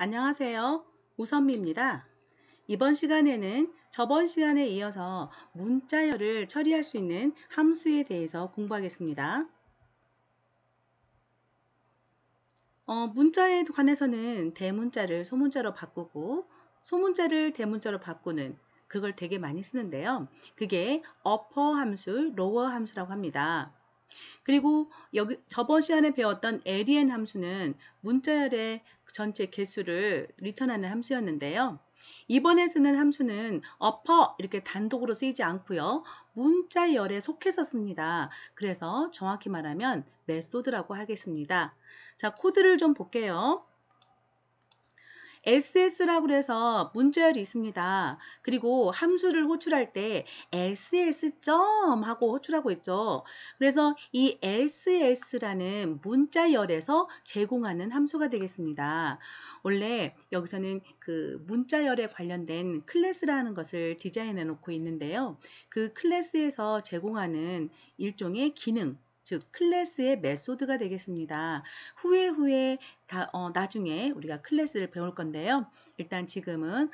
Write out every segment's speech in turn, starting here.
안녕하세요. 우선미입니다. 이번 시간에는 저번 시간에 이어서 문자열을 처리할 수 있는 함수에 대해서 공부하겠습니다. 문자에 관해서는 대문자를 소문자로 바꾸고 소문자를 대문자로 바꾸는 그걸 되게 많이 쓰는데요. 그게 어퍼 함수, 로어 함수라고 합니다. 그리고 여기 저번 시간에 배웠던 len 함수는 문자열의 전체 개수를 리턴하는 함수였는데요. 이번에 쓰는 함수는 upper 이렇게 단독으로 쓰이지 않고요. 문자열에 속해서 씁니다. 그래서 정확히 말하면 메소드라고 하겠습니다. 자, 코드를 좀 볼게요. SS라고 해서 문자열이 있습니다. 그리고 함수를 호출할 때 SS 점 하고 호출하고 있죠. 그래서 이 SS라는 문자열에서 제공하는 함수가 되겠습니다. 원래 여기서는 그 문자열에 관련된 클래스라는 것을 디자인해 놓고 있는데요. 그 클래스에서 제공하는 일종의 기능, 즉 클래스의 메소드가 되겠습니다. 후에 나중에 우리가 클래스를 배울 건데요. 일단 지금은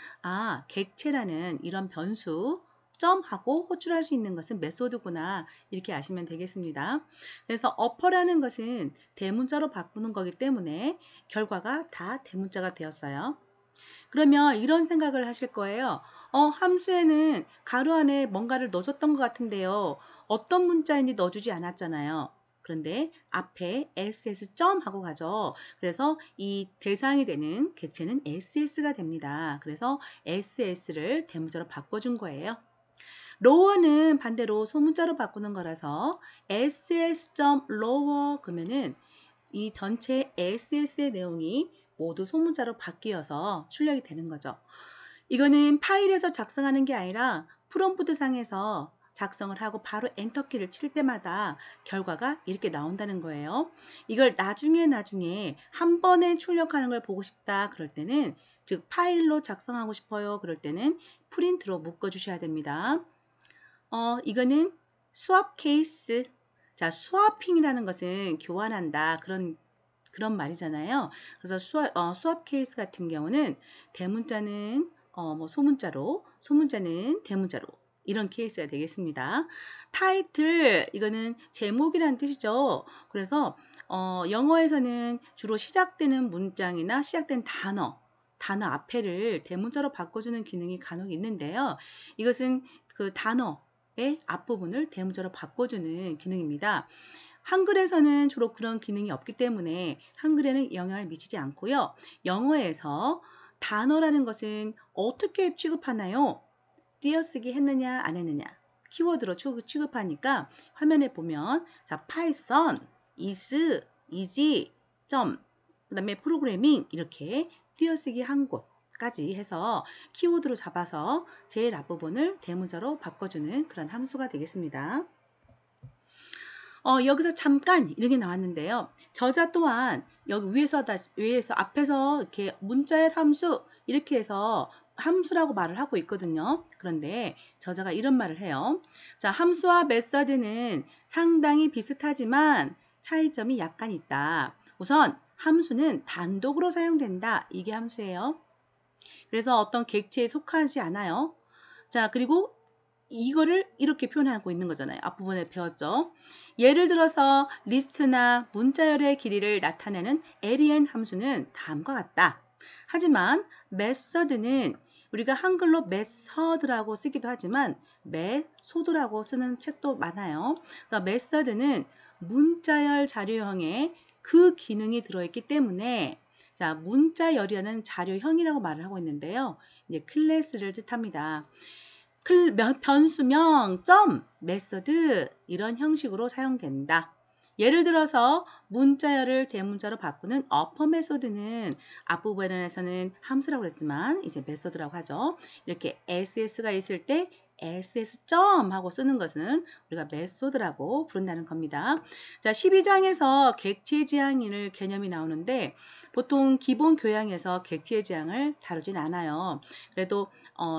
객체라는 이런 변수 점하고 호출할 수 있는 것은 메소드구나 이렇게 아시면 되겠습니다. 그래서 어퍼라는 것은 대문자로 바꾸는 거기 때문에 결과가 다 대문자가 되었어요. 그러면 이런 생각을 하실 거예요. 함수에는 가로 안에 뭔가를 넣어줬던 것 같은데요. 어떤 문자인지 넣어주지 않았잖아요. 그런데 앞에 ss 점 하고 가죠. 그래서 이 대상이 되는 객체는 ss가 됩니다. 그래서 ss를 대문자로 바꿔준 거예요. lower는 반대로 소문자로 바꾸는 거라서 ss.lower 그러면은 이 전체 SS의 내용이 모두 소문자로 바뀌어서 출력이 되는 거죠. 이거는 파일에서 작성하는 게 아니라 프롬프트 상에서 작성을 하고 바로 엔터키를 칠 때마다 결과가 이렇게 나온다는 거예요. 이걸 나중에 한 번에 출력하는 걸 보고 싶다 그럴 때는, 즉 파일로 작성하고 싶어요 그럴 때는 프린트로 묶어 주셔야 됩니다. 이거는 수업 케이스. 자, 스와핑이라는 것은 교환한다. 그런 말이잖아요. 그래서 수업 케이스 같은 경우는 대문자는 뭐 소문자로, 소문자는 대문자로 이런 케이스가 되겠습니다. 타이틀, 이거는 제목이라는 뜻이죠. 그래서 영어에서는 주로 시작되는 문장이나 시작된 단어 앞에를 대문자로 바꿔주는 기능이 간혹 있는데요. 이것은 그 단어의 앞부분을 대문자로 바꿔주는 기능입니다. 한글에서는 주로 그런 기능이 없기 때문에 한글에는 영향을 미치지 않고요. 영어에서 단어라는 것은 어떻게 취급하나요? 띄어쓰기 했느냐 안 했느냐 키워드로 취급하니까 화면에 보면 자, 파이썬, is, easy, 그 다음에 프로그래밍 이렇게 띄어쓰기 한 곳까지 해서 키워드로 잡아서 제일 앞부분을 대문자로 바꿔주는 그런 함수가 되겠습니다. 여기서 잠깐 이렇게 나왔는데요. 저자 또한 여기 위에서 앞에서 이렇게 문자의 함수 이렇게 해서 함수라고 말을 하고 있거든요. 그런데 저자가 이런 말을 해요. 자, 함수와 메서드는 상당히 비슷하지만 차이점이 약간 있다. 우선 함수는 단독으로 사용된다. 이게 함수예요. 그래서 어떤 객체에 속하지 않아요. 자, 그리고 이거를 이렇게 표현하고 있는 거잖아요. 앞부분에 배웠죠. 예를 들어서 리스트나 문자열의 길이를 나타내는 len 함수는 다음과 같다. 하지만 method는 우리가 한글로 method라고 쓰기도 하지만 method라고 쓰는 책도 많아요. 그래서 method는 문자열 자료형에 그 기능이 들어있기 때문에 자, 문자열이라는 자료형이라고 말을 하고 있는데요. 이제 클래스를 뜻합니다. 변수명, 메소드 이런 형식으로 사용된다. 예를 들어서 문자열을 대문자로 바꾸는 어퍼 메소드는 앞부분에서는 함수라고 했지만 이제 메소드라고 하죠. 이렇게 SS가 있을 때 SS 하고 쓰는 것은 우리가 메소드라고 부른다는 겁니다. 자, 12장에서 객체 지향일 개념이 나오는데 보통 기본 교양에서 객체 지향을 다루진 않아요. 그래도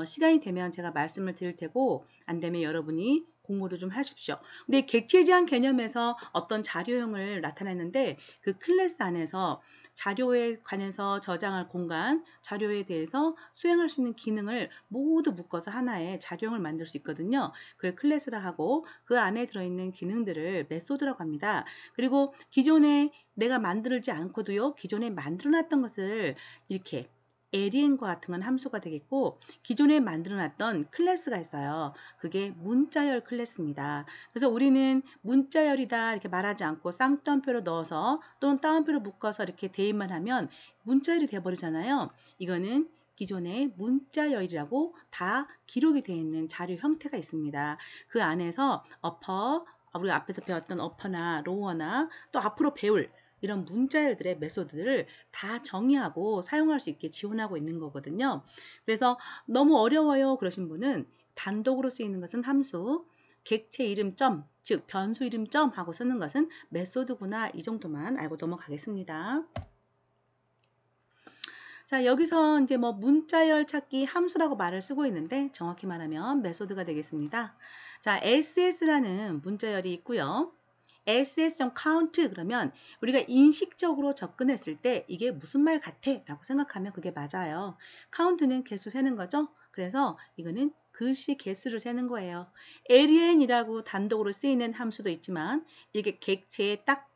시간이 되면 제가 말씀을 드릴 테고 안 되면 여러분이 공부를 좀 하십시오. 근데 객체 지향 개념에서 어떤 자료형을 나타냈는데 그 클래스 안에서 자료에 관해서 저장할 공간, 자료에 대해서 수행할 수 있는 기능을 모두 묶어서 하나의 자료형을 만들 수 있거든요. 그걸 클래스라 하고 그 안에 들어있는 기능들을 메소드라고 합니다. 그리고 기존에 내가 만들지 않고도요, 기존에 만들어놨던 것을 이렇게 alien과 같은 건 함수가 되겠고, 기존에 만들어놨던 클래스가 있어요. 그게 문자열 클래스입니다. 그래서 우리는 문자열이다 이렇게 말하지 않고 쌍따옴표로 넣어서 또는 따옴표로 묶어서 이렇게 대입만 하면 문자열이 돼버리잖아요. 이거는 기존의 문자열이라고 다 기록이 되어 있는 자료 형태가 있습니다. 그 안에서 우리가 앞에서 배웠던 어퍼나 로어나 또 앞으로 배울 이런 문자열들의 메소드들을 다 정의하고 사용할 수 있게 지원하고 있는 거거든요. 그래서 너무 어려워요 그러신 분은 단독으로 쓰이는 것은 함수, 객체 이름 점, 즉 변수 이름 점 하고 쓰는 것은 메소드구나, 이 정도만 알고 넘어가겠습니다. 자, 여기서 이제 뭐 문자열 찾기 함수라고 말을 쓰고 있는데 정확히 말하면 메소드가 되겠습니다. 자, SS라는 문자열이 있고요. ss.count 그러면 우리가 인식적으로 접근했을 때 이게 무슨 말 같아 라고 생각하면 그게 맞아요. count는 개수 세는 거죠. 그래서 이거는 글씨 개수를 세는 거예요. alien이라고 단독으로 쓰이는 함수도 있지만 이게 객체에 딱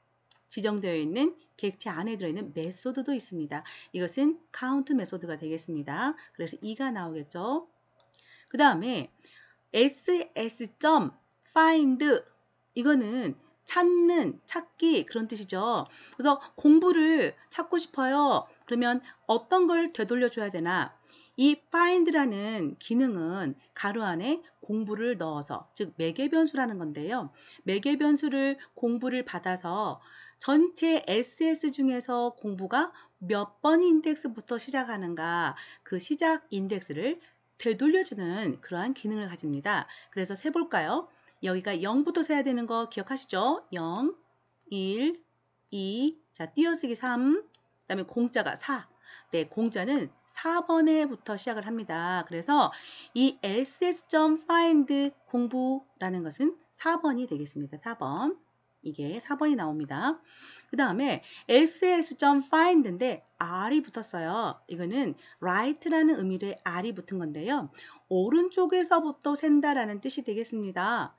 지정되어 있는 객체 안에 들어있는 메소드도 있습니다. 이것은 count 메소드가 되겠습니다. 그래서 2가 나오겠죠. 그 다음에 ss.find 이거는 찾는, 찾기 그런 뜻이죠. 그래서 공부를 찾고 싶어요. 그러면 어떤 걸 되돌려 줘야 되나? 이 find라는 기능은 가로 안에 공부를 넣어서, 즉 매개변수라는 건데요. 매개변수를 공부를 받아서 전체 SS 중에서 공부가 몇 번 인덱스부터 시작하는가, 그 시작 인덱스를 되돌려주는 그러한 기능을 가집니다. 그래서 세볼까요? 여기가 0부터 세야 되는 거 기억하시죠? 0, 1, 2, 자 띄어쓰기 3, 그 다음에 공자가 4. 네, 공자는 4번에부터 시작을 합니다. 그래서 이 ss.find 공부라는 것은 4번이 되겠습니다. 4번. 이게 4번이 나옵니다. 그 다음에 ss.find인데 r이 붙었어요. 이거는 right라는 의미로 r이 붙은 건데요. 오른쪽에서부터 센다라는 뜻이 되겠습니다.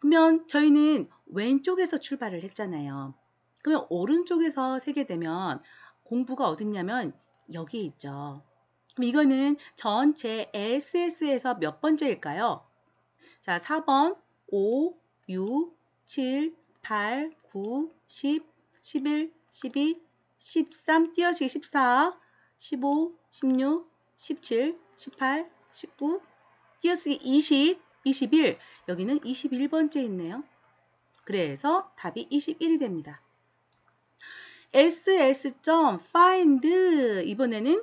그러면 저희는 왼쪽에서 출발을 했잖아요. 그러면 오른쪽에서 세게 되면 공부가 어딨냐면 여기에 있죠. 그럼 이거는 전체 SS에서 몇 번째일까요? 자, 4번, 5, 6, 7, 8, 9, 10, 11, 12, 13, 띄어쓰기 14, 15, 16, 17, 18, 19, 띄어쓰기 20, 21, 여기는 21번째 있네요. 그래서 답이 21이 됩니다. ss.find 이번에는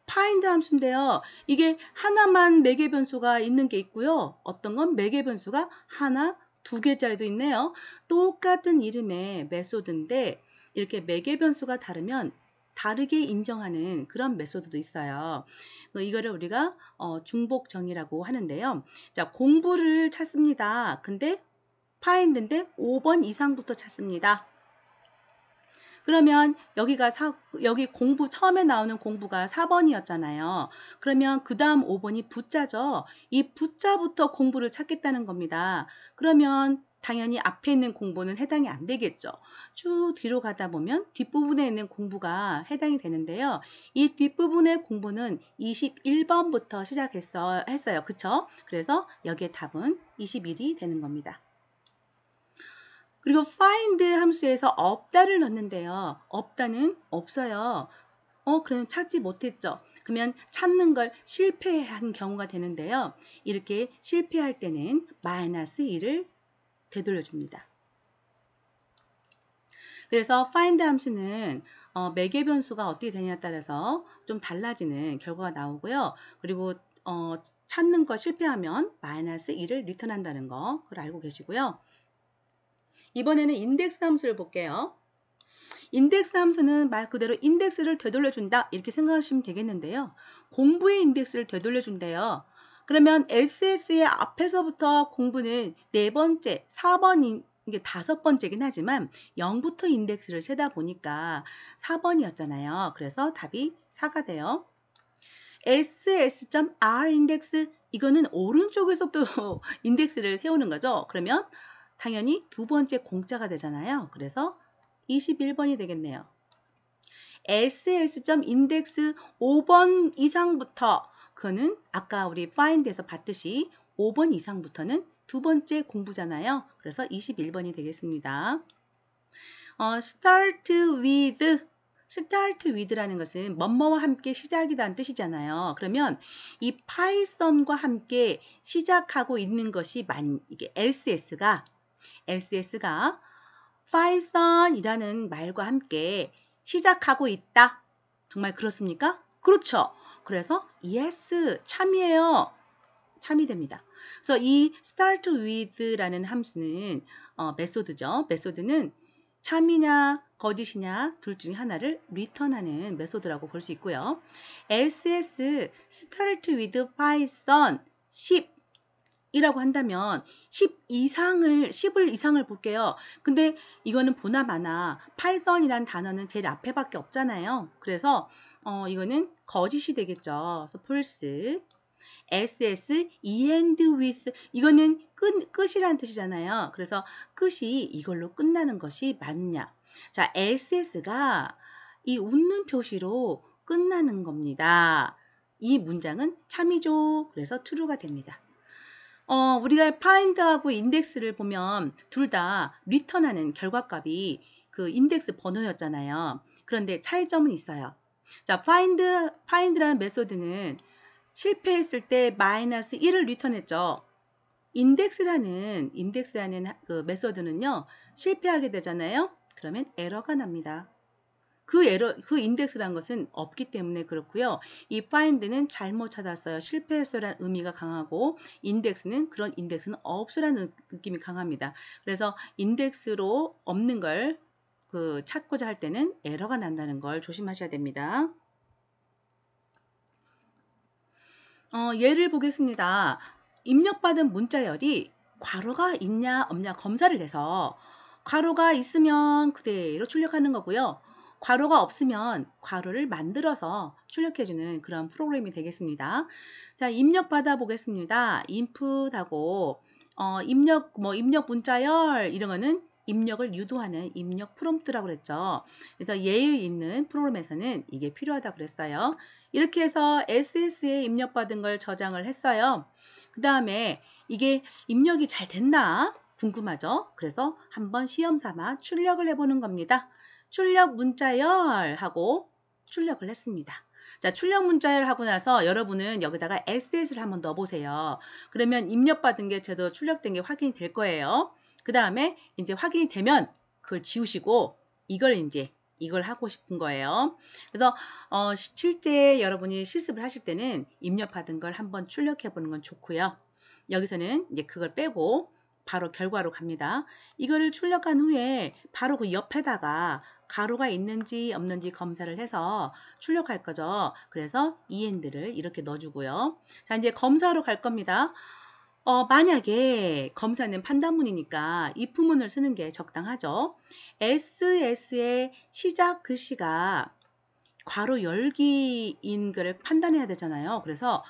find 함수인데요. 이게 하나만 매개변수가 있는 게 있고요. 어떤 건 매개변수가 하나, 두 개짜리도 있네요. 똑같은 이름의 메소드인데 이렇게 매개변수가 다르면 다르게 인정하는 그런 메소드도 있어요. 이거를 우리가 중복정의라고 하는데요. 자, 공부를 찾습니다. 근데 find인데 5번 이상부터 찾습니다. 그러면 여기 공부 처음에 나오는 공부가 4번이었잖아요. 그러면 그 다음 5번이 부자죠. 이 부자부터 공부를 찾겠다는 겁니다. 그러면 당연히 앞에 있는 공부는 해당이 안 되겠죠. 쭉 뒤로 가다 보면 뒷부분에 있는 공부가 해당이 되는데요. 이 뒷부분의 공부는 21번부터 했어요. 그쵸? 그래서 여기에 답은 21이 되는 겁니다. 그리고 find 함수에서 없다를 넣는데요. 없다는 없어요. 그러면 찾지 못했죠. 그러면 찾는 걸 실패한 경우가 되는데요. 이렇게 실패할 때는 -1을 되돌려 줍니다. 그래서 find 함수는 매개변수가 어떻게 되냐에 따라서 좀 달라지는 결과가 나오고요. 그리고 찾는 거 실패하면 -1을 리턴한다는 거 그걸 알고 계시고요. 이번에는 인덱스 함수를 볼게요. 인덱스 함수는 말 그대로 인덱스를 되돌려준다 이렇게 생각하시면 되겠는데요. 공부의 인덱스를 되돌려준대요. 그러면 SS의 앞에서부터 공부는 네 번째 4번 이게 5번째긴 하지만 0부터 인덱스를 세다 보니까 4번이었잖아요. 그래서 답이 4가 돼요. ss.r 인덱스, 이거는 오른쪽에서 또 인덱스를 세우는 거죠. 그러면 당연히 두 번째 공짜가 되잖아요. 그래서 21번이 되겠네요. ss.index 5번 이상부터, 그거는 아까 우리 find에서 봤듯이 5번 이상부터는 두 번째 공부잖아요. 그래서 21번이 되겠습니다. start with라는 것은 뭐뭐와 함께 시작이라는 뜻이잖아요. 그러면 이 파이썬과 함께 시작하고 있는 것이 이게 els가 파이썬이라는 말과 함께 시작하고 있다. 정말 그렇습니까? 그렇죠. 그래서 yes, 참이에요. 참이 됩니다. 그래서 이 start with라는 함수는 메소드죠. 메소드는 참이냐 거짓이냐 둘 중에 하나를 리턴하는 메소드라고 볼 수 있고요. ss start with python 10이라고 한다면 10을 이상을 볼게요. 근데 이거는 보나마나 파이썬이란 단어는 제일 앞에밖에 없잖아요. 그래서 이거는 거짓이 되겠죠. 그래서 false. ss end with, 이거는 끝이라는 뜻이잖아요. 그래서 끝이 이걸로 끝나는 것이 맞냐. 자, ss가 이 웃는 표시로 끝나는 겁니다. 이 문장은 참이죠. 그래서 true가 됩니다. 우리가 find하고 index를 보면 둘 다 return하는 결과값이 그 인덱스 번호였잖아요. 그런데 차이점은 있어요. 자, find라는 메소드는 실패했을 때 마이너스 1을 리턴했죠. 인덱스라는 그 메소드는요, 실패하게 되잖아요. 그러면 에러가 납니다. 그 인덱스라는 것은 없기 때문에 그렇고요. 이 find는 잘못 찾았어요. 실패했어라는 의미가 강하고, 그런 인덱스는 없어라는 느낌이 강합니다. 그래서 인덱스로 없는 걸 찾고자 할 때는 에러가 난다는 걸 조심하셔야 됩니다. 예를 보겠습니다. 입력받은 문자열이 괄호가 있냐 없냐 검사를 해서 괄호가 있으면 그대로 출력하는 거고요. 괄호가 없으면 괄호를 만들어서 출력해주는 그런 프로그램이 되겠습니다. 자, 입력받아 보겠습니다. input하고 입력 문자열 이런 거는 입력을 유도하는 입력 프롬프트라고 그랬죠. 그래서 예의 있는 프로그램에서는 이게 필요하다고 그랬어요. 이렇게 해서 SS에 입력받은 걸 저장을 했어요. 그 다음에 이게 입력이 잘 됐나 궁금하죠? 그래서 한번 시험 삼아 출력을 해보는 겁니다. 출력 문자열 하고 출력을 했습니다. 자, 출력 문자열 하고 나서 여러분은 여기다가 SS를 한번 넣어보세요. 그러면 입력받은 게 제대로 출력된 게 확인이 될 거예요. 그 다음에 이제 확인이 되면 그걸 지우시고 이걸 하고 싶은 거예요. 그래서 실제 여러분이 실습을 하실 때는 입력받은 걸 한번 출력해 보는 건 좋고요. 여기서는 이제 그걸 빼고 바로 결과로 갑니다. 이거를 출력한 후에 바로 그 옆에다가 가로가 있는지 없는지 검사를 해서 출력할 거죠. 그래서 end를 이렇게 넣어주고요. 자, 이제 검사로 갈 겁니다. 만약에 검사는 판단문이니까 if문을 쓰는 게 적당하죠. SS의 시작 글씨가 괄호 열기인 거를 판단해야 되잖아요. 그래서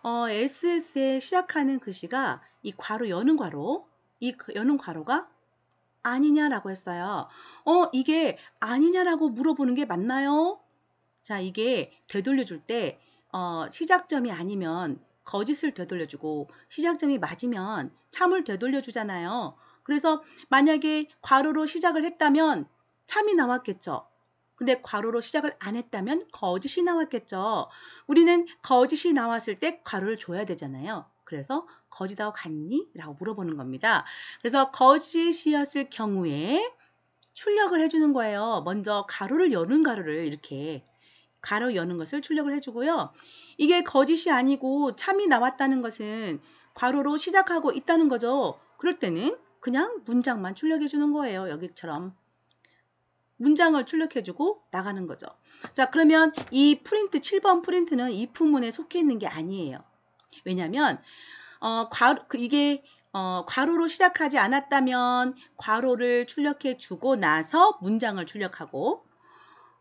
SS에 시작하는 글씨가 이 여는 괄호가 아니냐라고 했어요. 이게 아니냐라고 물어보는 게 맞나요? 자, 이게 되돌려줄 때 시작점이 아니면 거짓을 되돌려주고 시작점이 맞으면 참을 되돌려주잖아요. 그래서 만약에 괄호로 시작을 했다면 참이 나왔겠죠. 근데 괄호로 시작을 안 했다면 거짓이 나왔겠죠. 우리는 거짓이 나왔을 때 괄호를 줘야 되잖아요. 그래서 거짓하고 같니? 라고 물어보는 겁니다. 그래서 거짓이었을 경우에 출력을 해주는 거예요. 먼저 가로를 여는 가로를 이렇게 가로 여는 것을 출력을 해주고요. 이게 거짓이 아니고 참이 나왔다는 것은 괄호로 시작하고 있다는 거죠. 그럴 때는 그냥 문장만 출력해 주는 거예요. 여기처럼 문장을 출력해주고 나가는 거죠. 자, 그러면 이 7번 프린트는 if문에 속해 있는 게 아니에요. 왜냐하면 이게 괄호로 시작하지 않았다면 괄호를 출력해 주고 나서 문장을 출력하고,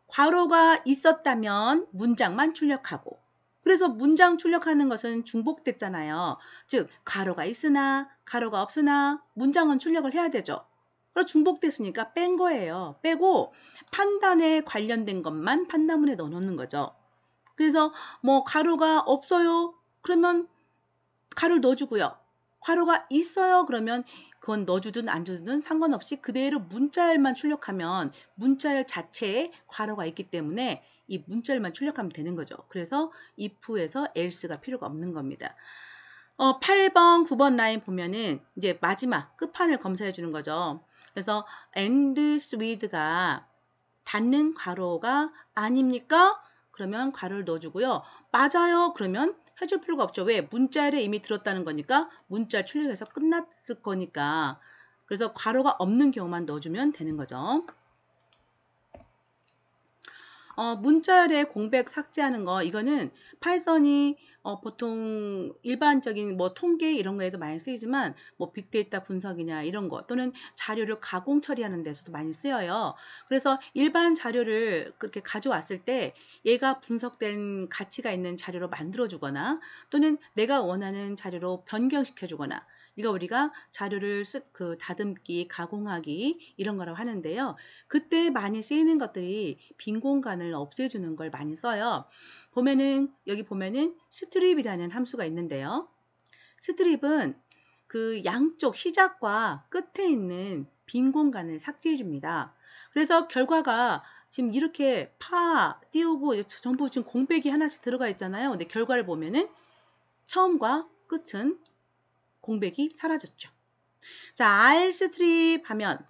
괄호가 있었다면 문장만 출력하고, 그래서 문장 출력하는 것은 중복됐잖아요. 즉 괄호가 있으나 괄호가 없으나 문장은 출력을 해야 되죠. 그래서 중복됐으니까 뺀 거예요. 빼고 판단에 관련된 것만 판단문에 넣어놓는 거죠. 그래서 뭐 괄호가 없어요 그러면 괄호를 넣어주고요. 괄호가 있어요 그러면 그건 넣어주든 안 주든 상관없이 그대로 문자열만 출력하면 문자열 자체에 괄호가 있기 때문에 이 문자열만 출력하면 되는 거죠. 그래서 if에서 else가 필요가 없는 겁니다. 8번, 9번 라인 보면은 이제 마지막 끝판을 검사해 주는 거죠. 그래서 ends with가 닫는 괄호가 아닙니까? 그러면 괄호를 넣어주고요. 맞아요. 그러면 해줄 필요가 없죠. 왜? 문자열에 이미 들었다는 거니까 문자 출력해서 끝났을 거니까. 그래서 괄호가 없는 경우만 넣어주면 되는 거죠. 문자열에 공백 삭제하는 거 이거는 파이썬이 보통 일반적인 뭐 통계 이런 거에도 많이 쓰이지만 뭐 빅데이터 분석이냐 이런 거 또는 자료를 가공 처리하는 데서도 많이 쓰여요. 그래서 일반 자료를 그렇게 가져왔을 때 얘가 분석된 가치가 있는 자료로 만들어 주거나 또는 내가 원하는 자료로 변경시켜 주거나 이거 우리가 자료를 다듬기, 가공하기 이런 거라고 하는데요. 그때 많이 쓰이는 것들이 빈 공간을 없애주는 걸 많이 써요. 보면은 여기 보면은 스트립이라는 함수가 있는데요. 스트립은 그 양쪽 시작과 끝에 있는 빈 공간을 삭제해 줍니다. 그래서 결과가 지금 이렇게 띄우고 전부 지금 공백이 하나씩 들어가 있잖아요. 근데 결과를 보면은 처음과 끝은 공백이 사라졌죠. 자, R 스트립 하면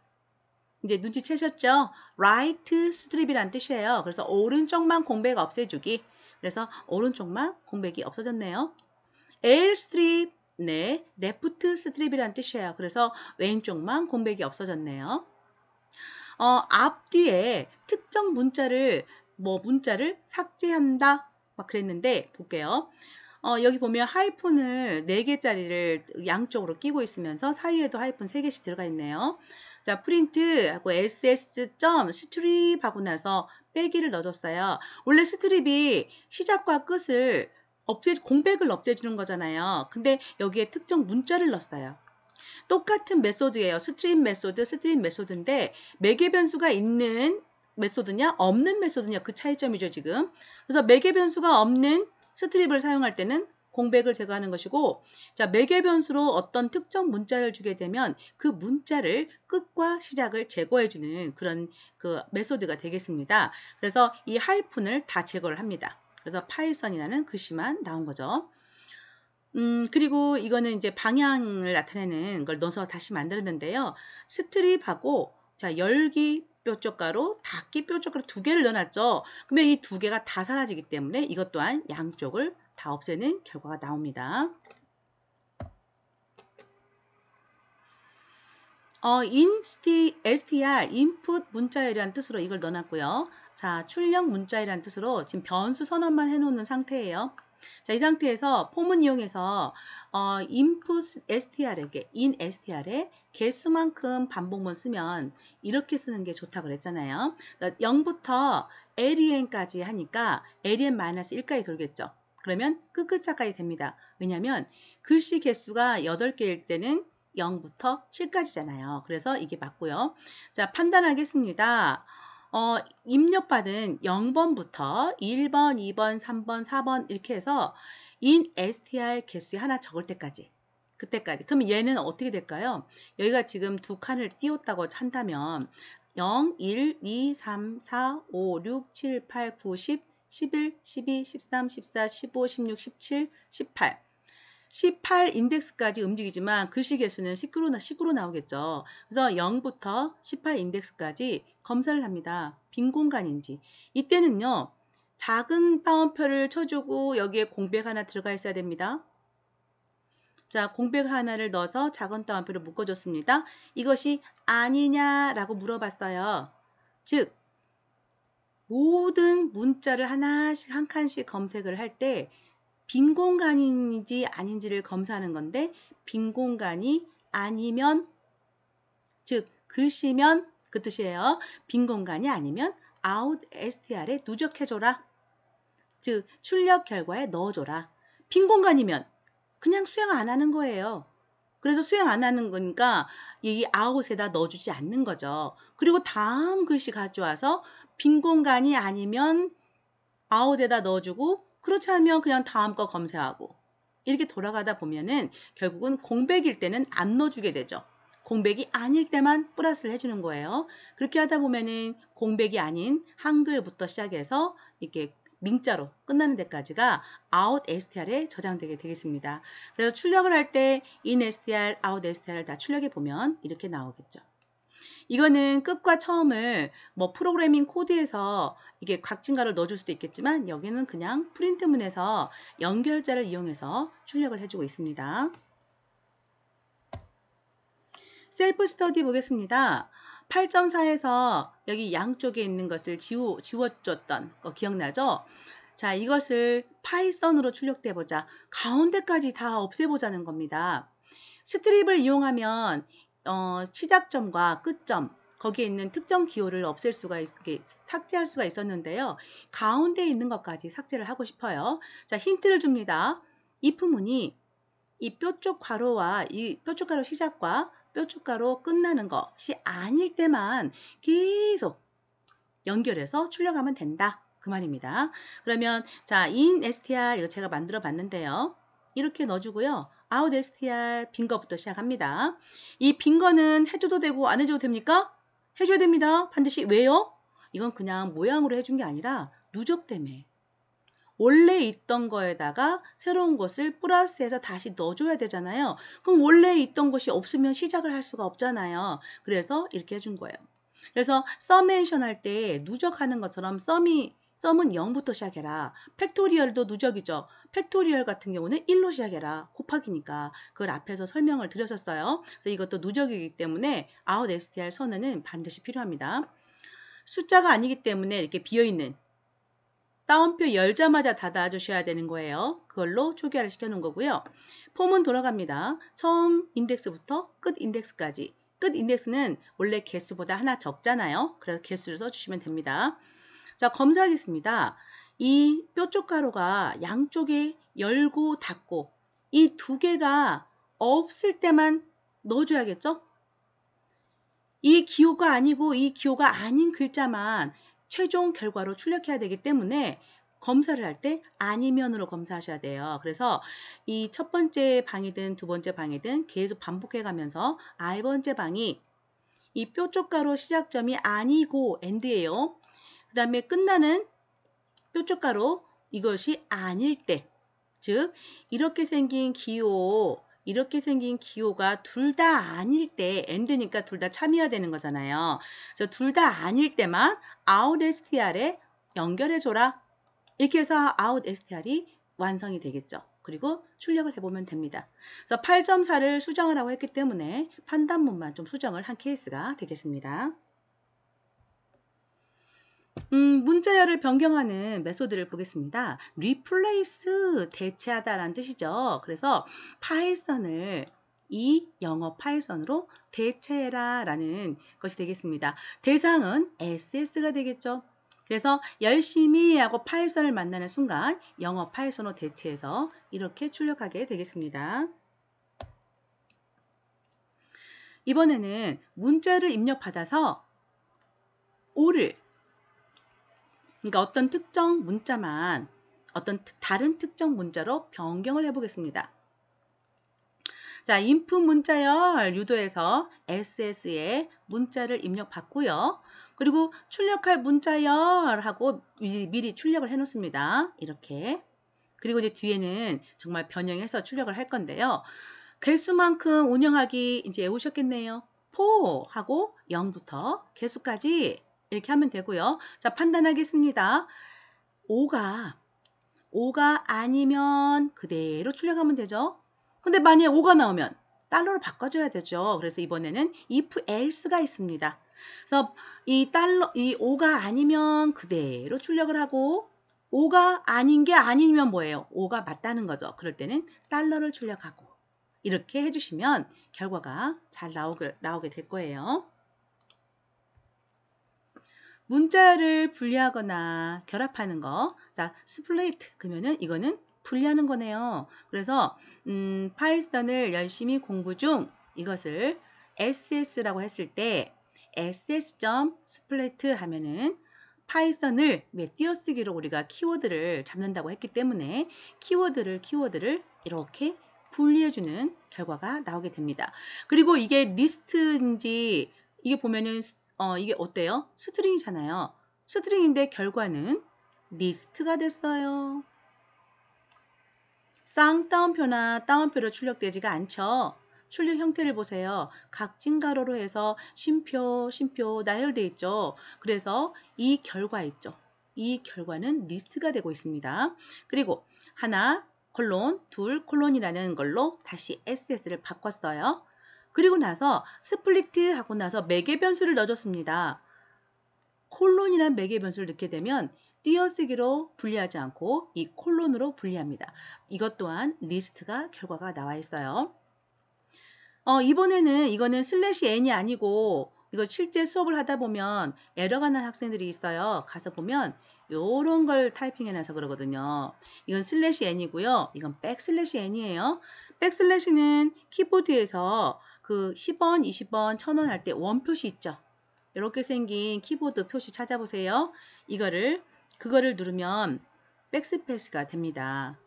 이제 눈치채셨죠? right strip이란 뜻이에요. 그래서 오른쪽만 공백 없애주기. 그래서 오른쪽만 공백이 없어졌네요. L strip, 네, left strip이란 뜻이에요. 그래서 왼쪽만 공백이 없어졌네요. 앞뒤에 특정 문자를 삭제한다 막 그랬는데 볼게요. 여기 보면 하이픈을 4개짜리를 양쪽으로 끼고 있으면서 사이에도 하이픈 3개씩 들어가 있네요. 자, 프린트 하고 ss.strip 하고 나서 빼기를 넣어줬어요. 원래 스트립이 시작과 끝을 공백을 없애주는 거잖아요. 근데 여기에 특정 문자를 넣었어요. 똑같은 메소드예요. 스트립 메소드인데 매개 변수가 있는 메소드냐 없는 메소드냐 그 차이점이죠 지금. 그래서 매개 변수가 없는 스트립을 사용할 때는 공백을 제거하는 것이고, 자, 매개 변수로 어떤 특정 문자를 주게 되면 그 문자를 끝과 시작을 제거해주는 그런 그 메소드가 되겠습니다. 그래서 이 하이픈을 다 제거를 합니다. 그래서 파이썬이라는 글씨만 나온 거죠. 그리고 이거는 이제 방향을 나타내는 걸 넣어서 다시 만들었는데요. 스트립하고, 자, 열기 뾰족가루, 닫기 뾰족가루 2개를 넣어놨죠. 그러면 이 2개가 다 사라지기 때문에 이것 또한 양쪽을 다 없애는 결과가 나옵니다. str, input 문자열이라는 뜻으로 이걸 넣어놨고요. 자, 출력 문자열이라는 뜻으로 지금 변수 선언만 해놓는 상태예요. 자, 이 상태에서 폼은 이용해서 input str에게 in str에 개수만큼 반복문 쓰면 이렇게 쓰는 게 좋다고 그랬잖아요. 그러니까 0부터 len까지 하니까 len-1까지 돌겠죠. 그러면 끝글자까지 됩니다. 왜냐하면 글씨 개수가 8개일 때는 0부터 7까지잖아요. 그래서 이게 맞고요. 자, 판단하겠습니다. 입력받은 0번부터 1번, 2번, 3번, 4번 이렇게 해서 in str 개수에 하나 적을 때까지 그때까지. 그럼 얘는 어떻게 될까요? 여기가 지금 2칸을 띄웠다고 한다면 0, 1, 2, 3, 4, 5, 6, 7, 8, 9, 10, 11, 12, 13, 14, 15, 16, 17, 18 18 인덱스까지 움직이지만 글씨 개수는 19로 나오겠죠. 그래서 0부터 18 인덱스까지 검사를 합니다. 빈 공간인지. 이때는요. 작은 따옴표를 쳐주고 여기에 공백 하나 들어가 있어야 됩니다. 자, 공백 하나를 넣어서 작은 따옴표를 묶어줬습니다. 이것이 아니냐라고 물어봤어요. 즉 모든 문자를 하나씩 한 칸씩 검색을 할 때 빈 공간인지 아닌지를 검사하는 건데 빈 공간이 아니면, 즉 글씨면 그 뜻이에요. 빈 공간이 아니면 out str에 누적해줘라. 즉 출력 결과에 넣어줘라. 빈 공간이면 그냥 수행 안 하는 거예요. 그래서 수행 안 하는 거니까 이 out에다 넣어주지 않는 거죠. 그리고 다음 글씨 가져와서 빈 공간이 아니면 out에다 넣어주고, 그렇지 않으면 그냥 다음 거 검색하고, 이렇게 돌아가다 보면은 결국은 공백일 때는 안 넣어주게 되죠. 공백이 아닐 때만 플러스를 해주는 거예요. 그렇게 하다 보면은 공백이 아닌 한글부터 시작해서 이렇게 민자로 끝나는 데까지가 out str에 저장되게 되겠습니다. 그래서 출력을 할 때 in str, out str을 다 출력해 보면 이렇게 나오겠죠. 이거는 끝과 처음을 뭐 프로그래밍 코드에서 이게 각진가를 넣어줄 수도 있겠지만, 여기는 그냥 프린트문에서 연결자를 이용해서 출력을 해주고 있습니다. 셀프 스터디 보겠습니다. 8.4에서 여기 양쪽에 있는 것을 지워줬던 거 기억나죠? 자, 이것을 파이썬으로 출력돼 보자. 가운데까지 다 없애보자는 겁니다. 스트립을 이용하면 시작점과 끝점, 거기에 있는 특정 기호를 없앨 수가 삭제할 수가 있었는데요. 가운데 있는 것까지 삭제를 하고 싶어요. 자, 힌트를 줍니다. if문이 이 뾰족 괄호와 이 뾰족 괄호 시작과 뾰족 괄호 끝나는 것이 아닐 때만 계속 연결해서 출력하면 된다. 그 말입니다. 그러면 자, in str 이거 제가 만들어 봤는데요. 이렇게 넣어주고요. out str 빈 거부터 시작합니다. 이 빈 거는 해줘도 되고 안 해줘도 됩니까? 해줘야 됩니다. 반드시. 왜요? 이건 그냥 모양으로 해준 게 아니라 누적 때문에. 원래 있던 거에다가 새로운 것을 플러스해서 다시 넣어줘야 되잖아요. 그럼 원래 있던 것이 없으면 시작을 할 수가 없잖아요. 그래서 이렇게 해준 거예요. 그래서 서메이션 할 때 누적하는 것처럼 썸은 0부터 시작해라. 팩토리얼도 누적이죠. 팩토리얼 같은 경우는 1로 시작해라. 곱하기니까. 그걸 앞에서 설명을 드렸었어요. 그래서 이것도 누적이기 때문에 out str 선언은 반드시 필요합니다. 숫자가 아니기 때문에 이렇게 비어있는 따옴표 열자마자 닫아주셔야 되는 거예요. 그걸로 초기화를 시켜놓은 거고요. 폼은 돌아갑니다. 처음 인덱스부터 끝 인덱스까지. 끝 인덱스는 원래 개수보다 하나 적잖아요. 그래서 개수를 써주시면 됩니다. 자, 검사하겠습니다. 이 뾰족 가루가 양쪽에 열고 닫고 이 두 개가 없을 때만 넣어줘야겠죠? 이 기호가 아니고 이 기호가 아닌 글자만 최종 결과로 출력해야 되기 때문에 검사를 할 때 아니면으로 검사하셔야 돼요. 그래서 이 첫 번째 방이든 두 번째 방이든 계속 반복해 가면서 번째 방이 이 뾰족가로 시작점이 아니고 end예요. 그 다음에 끝나는 뾰족가로 이것이 아닐 때, 즉 이렇게 생긴 기호가 둘 다 아닐 때, end니까 둘 다 참여해야 되는 거잖아요. 그래서 둘 다 아닐 때만 out str에 연결해줘라. 이렇게 해서 out str이 완성이 되겠죠. 그리고 출력을 해보면 됩니다. 그래서 8.4를 수정하라고 했기 때문에 판단문만 좀 수정을 한 케이스가 되겠습니다. 문자열을 변경하는 메소드를 보겠습니다. replace, 대체하다라는 뜻이죠. 그래서 파이썬을 이 영어 파이썬으로 대체해라 라는 것이 되겠습니다. 대상은 SS가 되겠죠. 그래서 열심히 하고 파이썬을 만나는 순간 영어 파이썬으로 대체해서 이렇게 출력하게 되겠습니다. 이번에는 문자를 입력받아서 오를, 그러니까 어떤 특정 문자만 다른 특정 문자로 변경을 해보겠습니다. 자, input 문자열 유도에서 SS에 문자를 입력받고요. 그리고 출력할 문자열하고 미리 출력을 해놓습니다. 이렇게. 그리고 이제 뒤에는 정말 변형해서 출력을 할 건데요. 개수만큼 운영하기 이제 외우셨겠네요. 4 하고 0부터 개수까지 이렇게 하면 되고요. 자, 판단하겠습니다. 5가 아니면 그대로 출력하면 되죠. 근데 만약에 5가 나오면 달러로 바꿔줘야 되죠. 그래서 이번에는 if else가 있습니다. 그래서 이 5가 아니면 그대로 출력을 하고, 5가 아닌 게 아니면 뭐예요? 5가 맞다는 거죠. 그럴 때는 달러를 출력하고, 이렇게 해주시면 결과가 잘 나오게 될 거예요. 문자열을 분리하거나 결합하는 거. 자, 스플레이트 그러면은 이거는 분리하는 거네요. 그래서 파이썬을 열심히 공부 중 이것을 SS라고 했을 때 ss.split 하면은 파이썬을 띄어쓰기로 우리가 키워드를 잡는다고 했기 때문에 키워드를 이렇게 분리해주는 결과가 나오게 됩니다. 그리고 이게 리스트인지 이게 보면은 이게 어때요? 스트링이잖아요. 스트링인데 결과는 리스트가 됐어요. 쌍따옴표나 따옴표로 출력되지가 않죠. 출력 형태를 보세요. 각진 가로로 해서 쉼표, 나열되어 있죠. 그래서 이 결과 있죠. 이 결과는 리스트가 되고 있습니다. 그리고 하나, 콜론, 둘, 콜론이라는 걸로 다시 SS를 바꿨어요. 그리고 나서 스플리트 하고 나서 매개 변수를 넣어줬습니다. 콜론이란 매개 변수를 넣게 되면 띄어쓰기로 분리하지 않고 이 콜론으로 분리합니다. 이것 또한 리스트가 결과가 나와 있어요. 이번에는 이거는 슬래시 n이 아니고 이거 실제 수업을 하다 보면 에러가 난 학생들이 있어요. 가서 보면 요런 걸 타이핑해놔서 그러거든요. 이건 슬래시 n이고요. 이건 백슬래시 n이에요. 백슬래시는 키보드에서 그 10원, 20원, 1000원 할 때 원 표시 있죠. 이렇게 생긴 키보드 표시 찾아보세요. 그거를 누르면 백스페이스가 됩니다.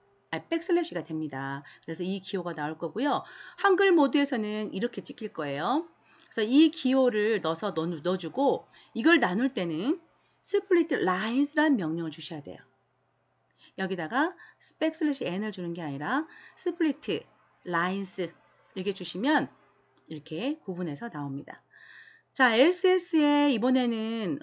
백슬래시가 됩니다. 그래서 이 기호가 나올 거고요. 한글 모드에서는 이렇게 찍힐 거예요. 그래서 이 기호를 넣어주고 이걸 나눌 때는 스플리트 라인스라는 명령을 주셔야 돼요. 여기다가 백슬래시 n을 주는 게 아니라 스플리트 라인스 이렇게 주시면 이렇게 구분해서 나옵니다. 자, LCS에 이번에는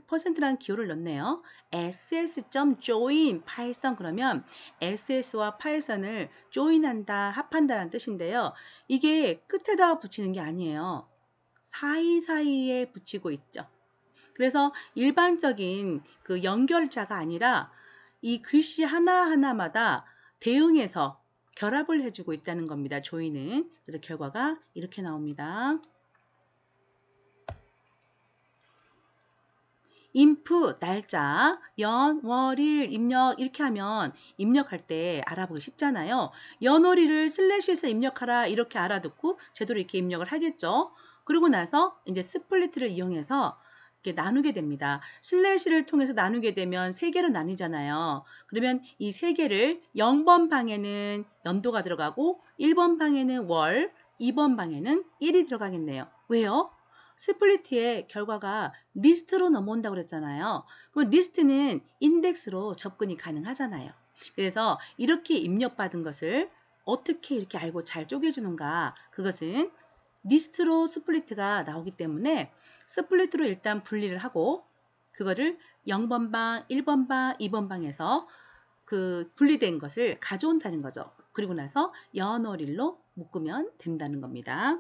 퍼센트라는 기호를 넣네요. ss.join 파이썬 그러면 SS와 파이썬을 join한다, 합한다라는 뜻인데요. 이게 끝에다 붙이는 게 아니에요. 사이사이에 붙이고 있죠. 그래서 일반적인 그 연결자가 아니라 이 글씨 하나하나마다 대응해서 결합을 해주고 있다는 겁니다. join은. 그래서 결과가 이렇게 나옵니다. 인프, 날짜, 연, 월, 일, 입력 이렇게 하면 입력할 때 알아보기 쉽잖아요. 연, 월, 일을 슬래시에서 입력하라 이렇게 알아듣고 제대로 이렇게 입력을 하겠죠. 그러고 나서 이제 스플리트를 이용해서 이렇게 나누게 됩니다. 슬래시를 통해서 나누게 되면 3개로 나뉘잖아요. 그러면 이 3개를 0번 방에는 연도가 들어가고 1번 방에는 월, 2번 방에는 일이 들어가겠네요. 왜요? 스플리트의 결과가 리스트로 넘어온다고 그랬잖아요. 그럼 리스트는 인덱스로 접근이 가능하잖아요. 그래서 이렇게 입력받은 것을 어떻게 이렇게 알고 잘 쪼개주는가, 그것은 리스트로 스플리트가 나오기 때문에 스플리트로 일단 분리를 하고 그거를 0번 방, 1번 방, 2번 방에서 그 분리된 것을 가져온다는 거죠. 그리고 나서 연월일로 묶으면 된다는 겁니다.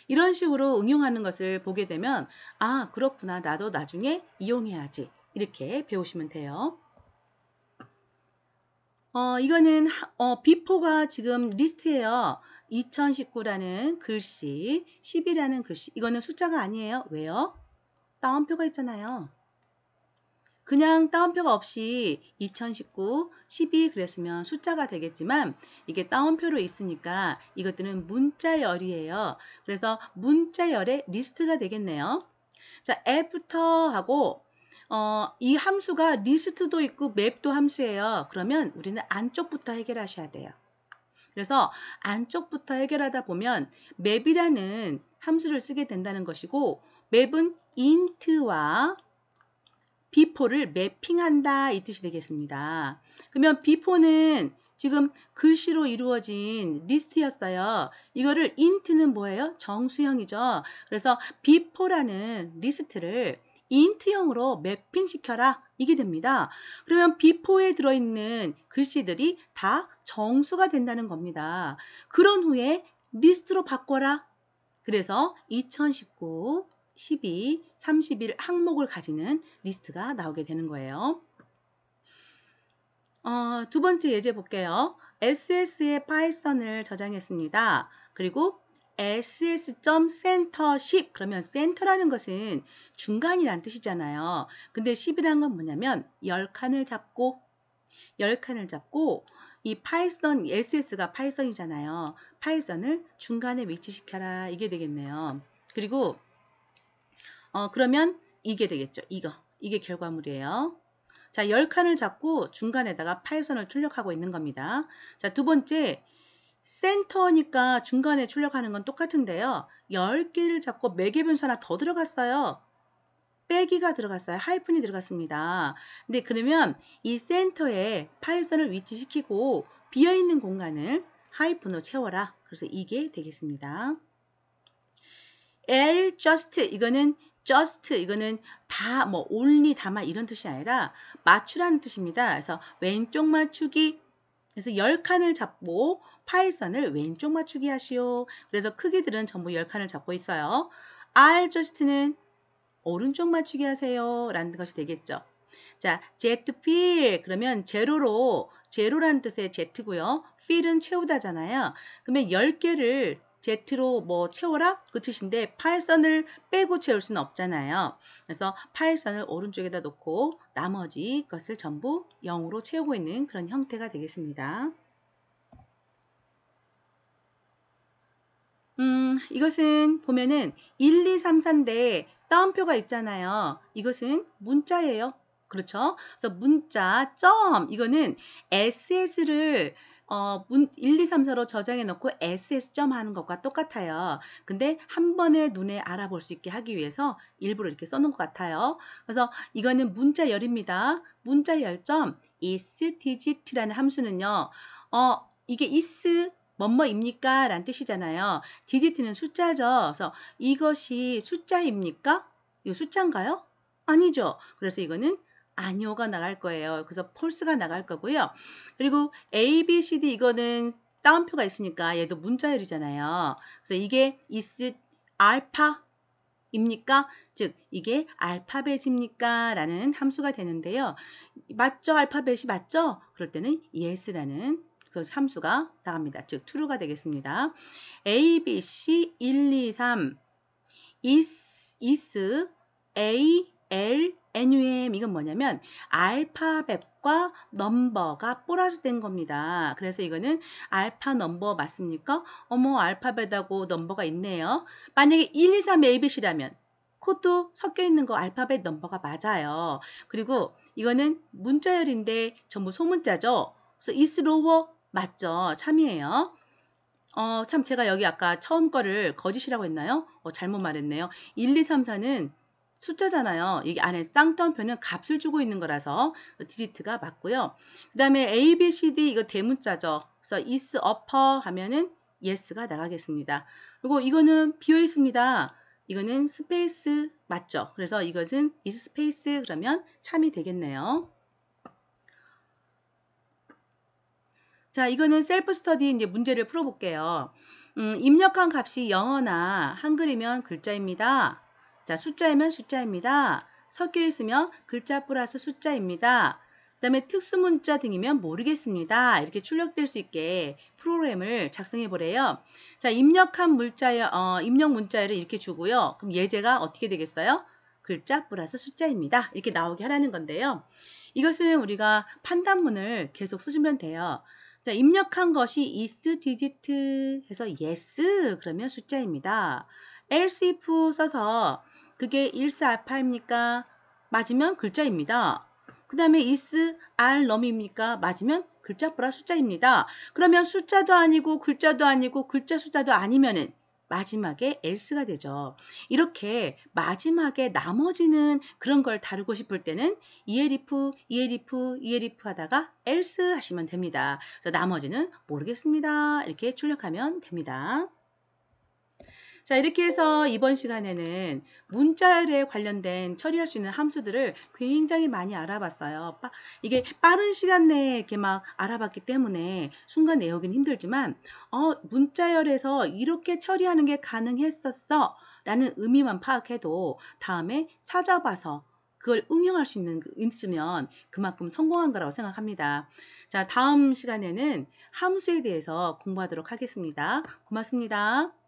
이런 식으로 응용하는 것을 보게 되면 아, 그렇구나. 나도 나중에 이용해야지. 이렇게 배우시면 돼요. 이거는 비포가 지금 리스트예요. 2019라는 글씨, 10이라는 글씨. 이거는 숫자가 아니에요. 왜요? 따옴표가 있잖아요. 그냥 따옴표가 없이 2019, 12 그랬으면 숫자가 되겠지만 이게 따옴표로 있으니까 이것들은 문자열이에요. 그래서 문자열의 리스트가 되겠네요. 자, 애프터 하고 이 함수가 리스트도 있고 맵도 함수예요. 그러면 우리는 안쪽부터 해결하셔야 돼요. 그래서 안쪽부터 해결하다 보면 맵이라는 함수를 쓰게 된다는 것이고 맵은 int와 비포를 매핑한다 이 뜻이 되겠습니다. 그러면 비포는 지금 글씨로 이루어진 리스트였어요. 이거를 int는 뭐예요? 정수형이죠. 그래서 비포라는 리스트를 int형으로 매핑시켜라 이게 됩니다. 그러면 비포에 들어있는 글씨들이 다 정수가 된다는 겁니다. 그런 후에 리스트로 바꿔라. 그래서 2019 12, 31 항목을 가지는 리스트가 나오게 되는 거예요. 두 번째 예제 볼게요. SS에 파이썬을 저장했습니다. 그리고 ss.center10 그러면 center라는 것은 중간이란 뜻이잖아요. 근데 10이란 건 뭐냐면 10칸을 잡고 이 파이썬 SS가 파이썬이잖아요. 파이썬을 중간에 위치시켜라 이게 되겠네요. 그리고 그러면 이게 되겠죠. 이게 결과물이에요. 자, 10칸을 잡고 중간에다가 파이썬을 출력하고 있는 겁니다. 자, 두 번째 센터니까 중간에 출력하는 건 똑같은데요. 10개를 잡고 매개 변수 하나 더 들어갔어요. 빼기가 들어갔어요. 하이픈이 들어갔습니다. 근데 그러면 이 센터에 파이썬을 위치시키고 비어있는 공간을 하이픈으로 채워라. 그래서 이게 되겠습니다. just 이거는 다 뭐 only 다만 이런 뜻이 아니라 맞추라는 뜻입니다. 그래서 왼쪽 맞추기 그래서 10칸을 잡고 파이썬을 왼쪽 맞추기 하시오. 그래서 크기들은 전부 10칸을 잡고 있어요. just는 오른쪽 맞추기 하세요. 라는 것이 되겠죠. 자, fill 그러면 제로라는 뜻의 z고요. fill은 채우다잖아요. 그러면 10개를 z로 뭐 채워라? 그 뜻인데 파이썬을 빼고 채울 수는 없잖아요. 그래서 파이썬을 오른쪽에다 놓고 나머지 것을 전부 0으로 채우고 있는 그런 형태가 되겠습니다. 이것은 보면은 1, 2, 3, 4인데 따옴표가 있잖아요. 이것은 문자예요. 그렇죠? 그래서 문자, 이거는 SS를 1, 2, 3, 4로 저장해 놓고 SS 하는 것과 똑같아요. 근데 한 번에 눈에 알아볼 수 있게 하기 위해서 일부러 이렇게 써놓은 것 같아요. 그래서 이거는 문자열입니다. 문자열 is digit라는 함수는요. 이게 is 뭐뭐입니까? 라는 뜻이잖아요. 디지트는 숫자죠. 그래서 이것이 숫자입니까? 이거 숫자인가요? 아니죠. 그래서 이거는 아니오가 나갈 거예요. 그래서 폴스가 나갈 거고요. 그리고 A, B, C, D 이거는 따옴표가 있으니까 얘도 문자열이잖아요. 그래서 이게 is 알파입니까? 즉 이게 알파벳입니까? 라는 함수가 되는데요. 맞죠? 알파벳이 맞죠? 그럴 때는 yes라는 그 함수가 나갑니다. 즉 true가 되겠습니다. A, B, C 1, 2, 3 is, A, L, NUM 이건 뭐냐면 알파벳과 넘버가 플러스 된 겁니다. 그래서 이거는 알파 넘버 맞습니까? 어머 알파벳하고 넘버가 있네요. 만약에 1, 2, 3 ABC라면 코드 섞여 있는 거 알파벳 넘버가 맞아요. 그리고 이거는 문자열인데 전부 소문자죠. 그래서 is lower 맞죠? 참이에요. 참 제가 여기 아까 처음 거를 거짓이라고 했나요? 잘못 말했네요. 1, 2, 3, 4는 숫자잖아요. 여기 안에 쌍따옴표는 값을 주고 있는 거라서 디지트가 맞고요. 그 다음에 A, B, C, D 이거 대문자죠. 그래서 is upper 하면은 yes가 나가겠습니다. 그리고 이거는 비어 있습니다. 이거는 스페이스 맞죠? 그래서 이것은 is 스페이스 그러면 참이 되겠네요. 자, 이거는 셀프 스터디 이제 문제를 풀어볼게요. 입력한 값이 영어나 한글이면 글자입니다. 자, 숫자이면 숫자입니다. 섞여 있으면 글자 플러스 숫자입니다. 그 다음에 특수문자 등이면 모르겠습니다. 이렇게 출력될 수 있게 프로그램을 작성해 보래요. 자, 입력 문자열을 이렇게 주고요. 그럼 예제가 어떻게 되겠어요? 글자 플러스 숫자입니다. 이렇게 나오게 하라는 건데요. 이것은 우리가 판단문을 계속 쓰시면 돼요. 자, 입력한 것이 is digit 해서 yes 그러면 숫자입니다. else if 써서 그게 is 알파입니까? 맞으면 글자입니다. 그 다음에 is are num입니까? 맞으면 글자 플러스 숫자입니다. 그러면 숫자도 아니고 글자도 아니고 글자 숫자도 아니면은 마지막에 else가 되죠. 이렇게 마지막에 나머지는 그런 걸 다루고 싶을 때는 ELIF 하다가 else 하시면 됩니다. 그래서 나머지는 모르겠습니다. 이렇게 출력하면 됩니다. 자, 이렇게 해서 이번 시간에는 문자열에 관련된 처리할 수 있는 함수들을 굉장히 많이 알아봤어요. 이게 빠른 시간 내에 이렇게 막 알아봤기 때문에 순간 외우기는 힘들지만 문자열에서 이렇게 처리하는 게 가능했었어 라는 의미만 파악해도 다음에 찾아봐서 그걸 응용할 수 있으면 그만큼 성공한 거라고 생각합니다. 자, 다음 시간에는 함수에 대해서 공부하도록 하겠습니다. 고맙습니다.